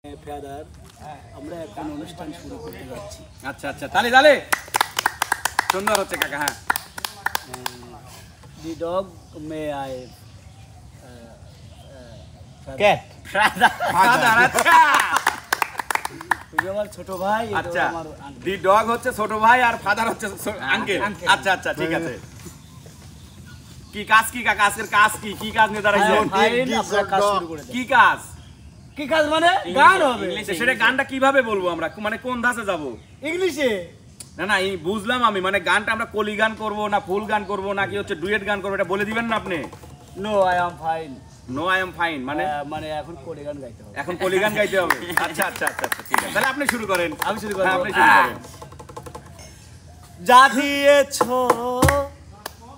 Feather আমরা এখন অনুষ্ঠান শুরু করতে যাচ্ছি। আচ্ছা আচ্ছা, তালে তালে সুন্দর হচ্ছে কাকা। হ্যাঁ, দি dog may I cat father. আচ্ছা, তুমি আমার ছোট ভাই। আচ্ছা, দি ডগ হচ্ছে ছোট ভাই আর ফাদার হচ্ছে আঙ্কেল। আচ্ছা আচ্ছা, ঠিক আছে। কি কাজ কি কাকা? আজকের কাজ কি? কি কাজ নিয়ে দাঁড়াইছেন? কি কাজ? কি কাজ মানে? গান হবে। সেটা গানটা কিভাবে বলবো আমরা? মানে কোন ধাঁচে যাব? ইংলিশে? না না, এই বুঝলাম আমি, মানে গানটা আমরা কলি গান করব না ফুল গান করব নাকি হচ্ছে ডুয়েট গান করব, এটা বলে দিবেন না আপনি? No I am fine. No I am fine মানে? মানে এখন কলি গান গাইতে হবে। এখন কলি গান গাইতে হবে। আচ্ছা আচ্ছা আচ্ছা, ঠিক আছে, তাহলে আপনি শুরু করেন। আমি শুরু করব। আপনি শুরু করেন। যা দিয়েছো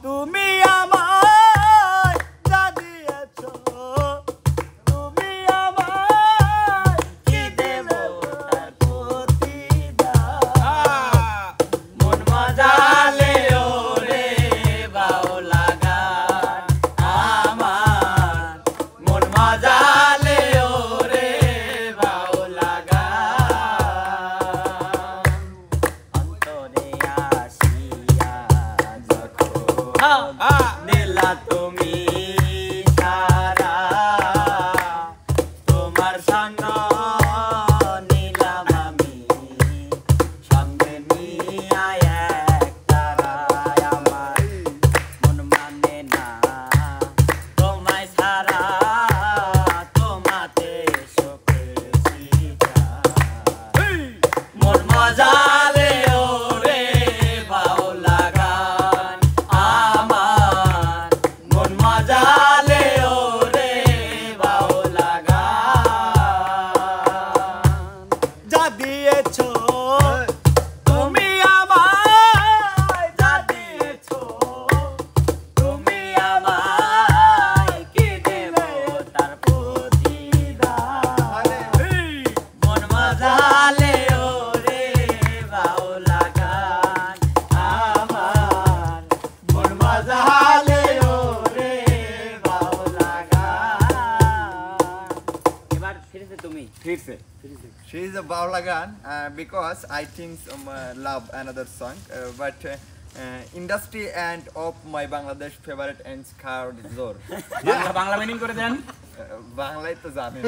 তুমি আমায়, যা দিয়েছো তুমি আমায়, কি দেব তার প্রতিদান? মন মজালে ওরে বাউলা গান আমার, মন মজালে ওরে বাউলা গান, অন্তরে আসিয়া যখন নীলা তুমি সারা, তোমার সঙ্গ নিলাম আমি সঙ্গে নিয়া এক তারায়, আমার মন মানে না তোমায় সারা, তোমাতে শোকেছি মন মজালে ওরে বাউলা গান আমার, মন মজালে ওরে বাউলা গান, যা দিয়েছো তুমি আমায়, যা দিয়েছো তুমি আমায়, কি দেব তার প্রতিদান? মন মজালে ওরে বাউলা গান আমার, মন মজালে ওরে বাউলা গান। এবার ফিরেছে তুমি। ফিরছে। She is a Baulagan because I think love another song, but industry and of my Bangladesh favorite and scout Zor. Bangla Bangla meaning করে দেন। বাংলায় তো জানেন।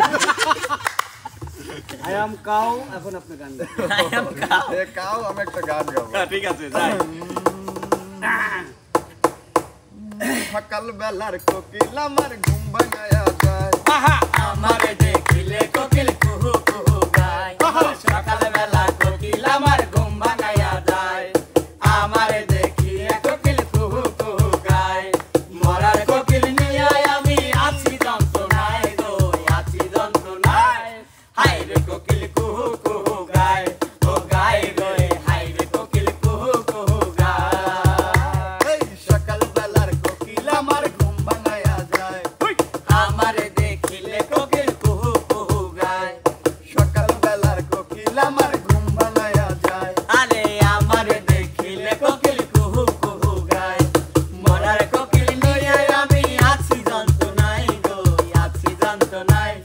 আই এম কাউ, এখন আপনি গান গান। কাউ আমি একটা গান গাবো। ঠিক আছে, যাই। সকাল বেলার কোকিল আমার ঘুম ভাঙায়া যায়, আমারে দেখিলে কোকিল কুহু কুহু গায়, সকালবেলা কোকিল আমার ঘুম ভাঙাইয়া যায়, আমারে দেখিলে কোকিল কুহু কুহু গায়, মরার কোকিল নিয়ে আমি আছি যন্ত্রণায় গো, আছি যন্ত্রণায়, হায় রে কোকিল কুহু কুহু গায়, ও গায় গো হায় রে কোকিল কুহু কুহু গায়, সকাল বেলার কোকিল আমার ঘুম ভাঙায়া যায়, আমারে দেখিলে কোকিল কুহু কুহু গায়, সকাল বেলার কোকিল আমার ঘুম ভাঙায়া যায়, আরে আমারে দেখিলে কোকিল কুহু কুহু গায়, মরার কোকিল নিয়ে আমি আছি যন্ত্রণায় গো, আছি যন্ত্রণায়,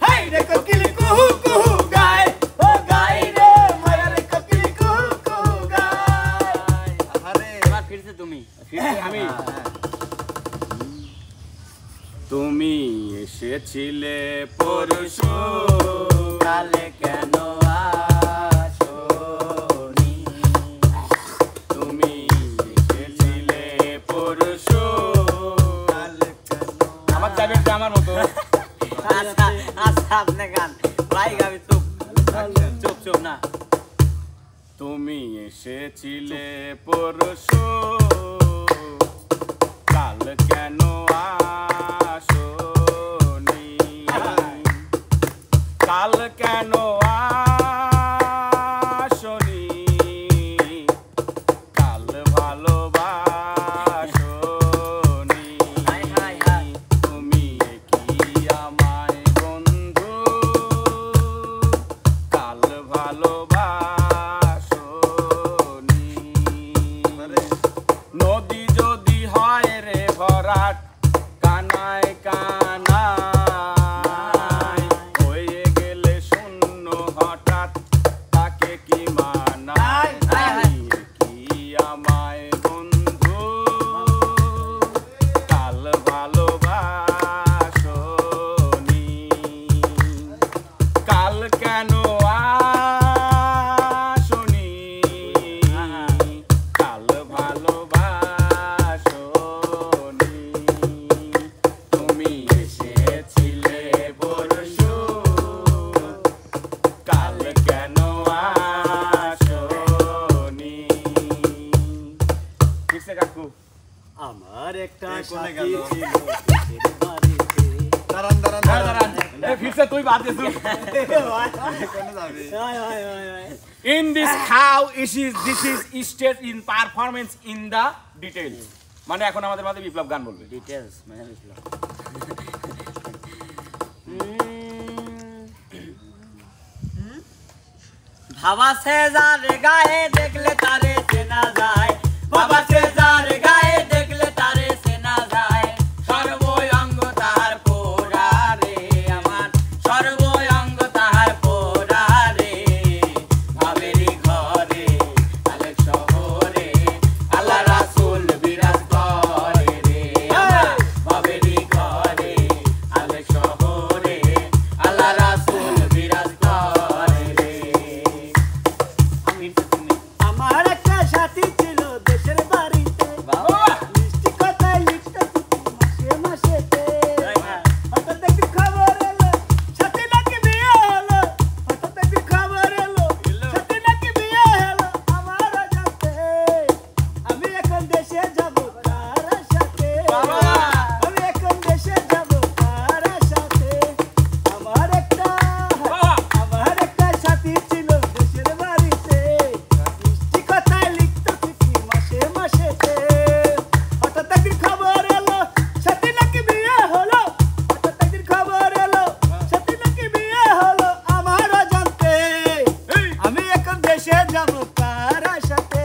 হাই রে কোকিল কুহু কুহু গায়, ও গায় রে মরার কোকিল কুহু কুহু গায়। আরে এবার ফিরছে তুমি। ফিরছে আমি। তুমি এসেছিলে পরশু, কালে কেন আসোনি? তুমি এসেছিলে পরশু। আমার চাবিটা আমার মতো। আচ্ছা আচ্ছা, আপনি গান ভাই গাবি, চুপ চুপ চুপ না। তুমি এসেছিলে পরশু, কাল কেন আসোনি? কাল কেন আসোনি? কাল ভালোবাসোনি। High high high. তুমি কি আমায় বন্ধু কাল ভালোবাসোনি? নদী যদি হয় রে ভরাট, কানায় কানায় হয়ে গেলে কেন আসনি কাল ভালোবাসনি তুমি এসেছিলে পরশু কাল কেন আসনি কিসে কাকু আমার একটা কোনে সাথী গেল? ছিল দেশের বাড়িতে। দাঁড়ান দাঁড়ান দাঁড়ান এই ফিরছে তুই বাদ দে তুই কোনে যাবি হায়, হায়, হায়, হায়। in this how this is state in performance in the details মানে এখন আমাদের মাঝে বিপ্লব গান বলবে Details, মানে বুঝলাম। ভাবা সে যার গায়ে দেখলে তারে চেনা যায় বাবা সে যার গায়ে দেখলে তারে চেনা যায় সর্বঙ্গ তার পোড়া রে আমার সর্বঙ্গ তার পোড়া রে ভাবেরি ঘরে আলেক শহরে আল্লাহ রাসূল বিরাজ করে রে আমার ভাবেরি ঘরে আলেক শহরে আল্লাহ রাসূল বিরাজ করে রে আমার একটা সাথী ছিল দেশের বাড়িতে মিষ্টি কথায় লিখতে মাসে মাসেতে হঠাৎ একদিন খবর এলো সাথী নাকি বিয়ে হলো হঠাৎ একদিন খবর এলো সাথী নাকি বিয়ে হলো আমার জানতে আমি এখন দেশে যাব কার সাথে আমি এখন দেশে যাব কার সাথে আমার একটা সাথী ছিল দেশের বাড়িতে মিষ্টি কথায় লিখতো চিঠি মাসে মাসেতে হঠাৎ একদিন খবর এলো সাথী নাকি বিয়ে হলো হঠাৎ একদিন খবর এলো সাথী নাকি বিয়ে হলো আমারও জানতে আমি এখন দেশে যাব কার সাথে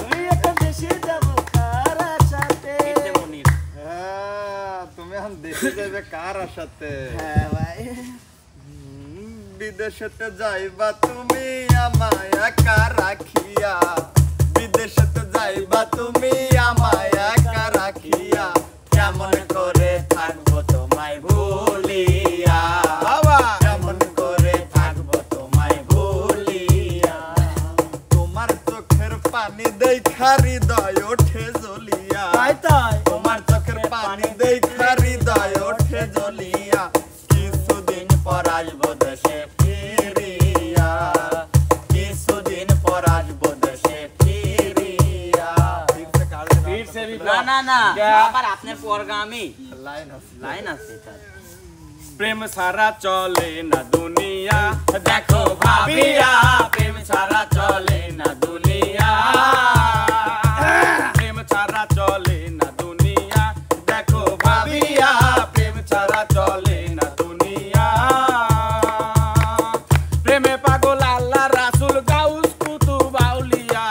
আমি এখন দেশে যাব কার সাথে হ্যাঁ তুমি এখন দেশে যাবে কার আশাতে হ্যাঁ ভাই বিদেশেতে যাইবা তুমি আমায় একা রাখিয়া বিদেশেতে যাইবা তুমি আমায় একা রাখিয়া কেমন করে থাকবো তোমায় ভুলিয়া কেমন করে থাকবো তোমায় ভুলিয়া তোমার চোখের পানি দেখা হৃদয় ওঠে জ্বলিয়া তাই তোমার চোখের পানি দেখা হৃদয় ওঠে জ্বলিয়া কিছুদিন পর আসবো দেশে ফিরিয়া কিছুদিন পর আসবো দেশে ফিরিয়া ফিরছে না বিপ্লব না না क्या? আবার আপনার পরগামী লাইন আছে লাইন আছে তার প্রেম ছাড়া চলে না দুনিয়া দেখো ভাবিয়া প্রেম ছাড়া চলে না দুনিয়া প্রেম ছাড়া চলে না দুনিয়া দেখো ভাবিয়া প্রেম ছাড়া চলে না দুনিয়া প্রেমে পাগল আল্লাহ রাসূল গাউস কুতুব আউলিয়া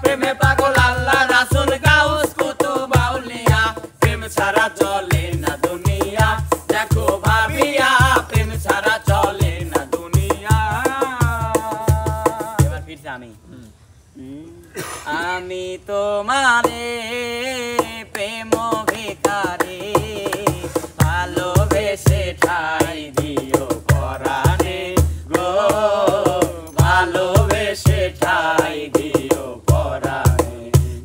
প্রেমে পাগল আল্লাহ রাসূল গাউস কুতুব আউলিয়া প্রেম ছাড়া চলে না দুনিয়া দেখো ভাবিয়া প্রেম ছাড়া চলে না দুনিয়া এবার ফিরছে আমি তোমারে প্রেম ভিখারে ভালোবেসে ঠাই দিও পরাণে গো ভালোবেসে ঠাই দিও পরাণে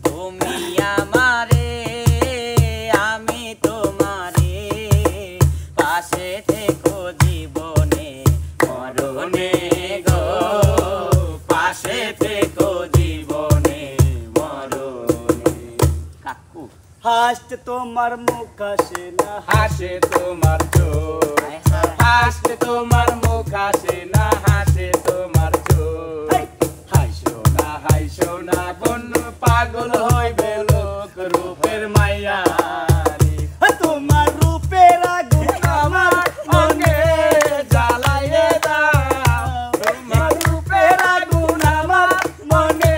তুমি আমারে আমি তোমারে পাশে থেকো জীবনে মরণে গো পাশে থেকো জীবনে মরণে কাকু হাসতে তোমার মুখ আসে না হাসে তোমার চোখ হাসতে তোমার মুখ আসে না হাসে তোমার চোখ হাইসো না কোন পাগল হইবে লোক রূপের মাইয়া তোমার রূপের আগুন আমার অঙ্গে জ্বালাইয়ে দাও তোমার রূপের আগুন আমার মনে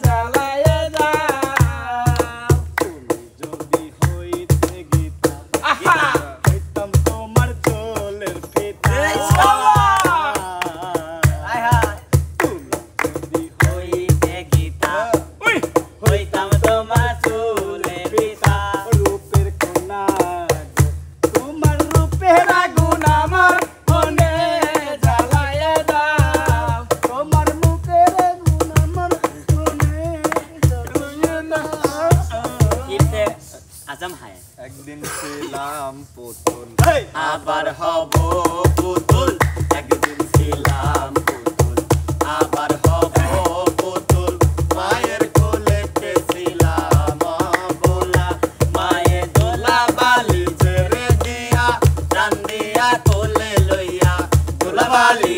জ্বালাইয়ে দাও তুমি যদি হইতে গীতা হইতাম তোমার চোলের ফিতা তুমি যদি হইতে গীতা হইতাম পুতুল আবার হব পুতুল একদিন ছিলাম পুতুল আবার হব পুতুল মায়ের কোলে ছিলাম বোলা মায়ে দোলা বালি ছেড়ে দিয়া টান দিয়া কোলে লইয়া দোলা বালি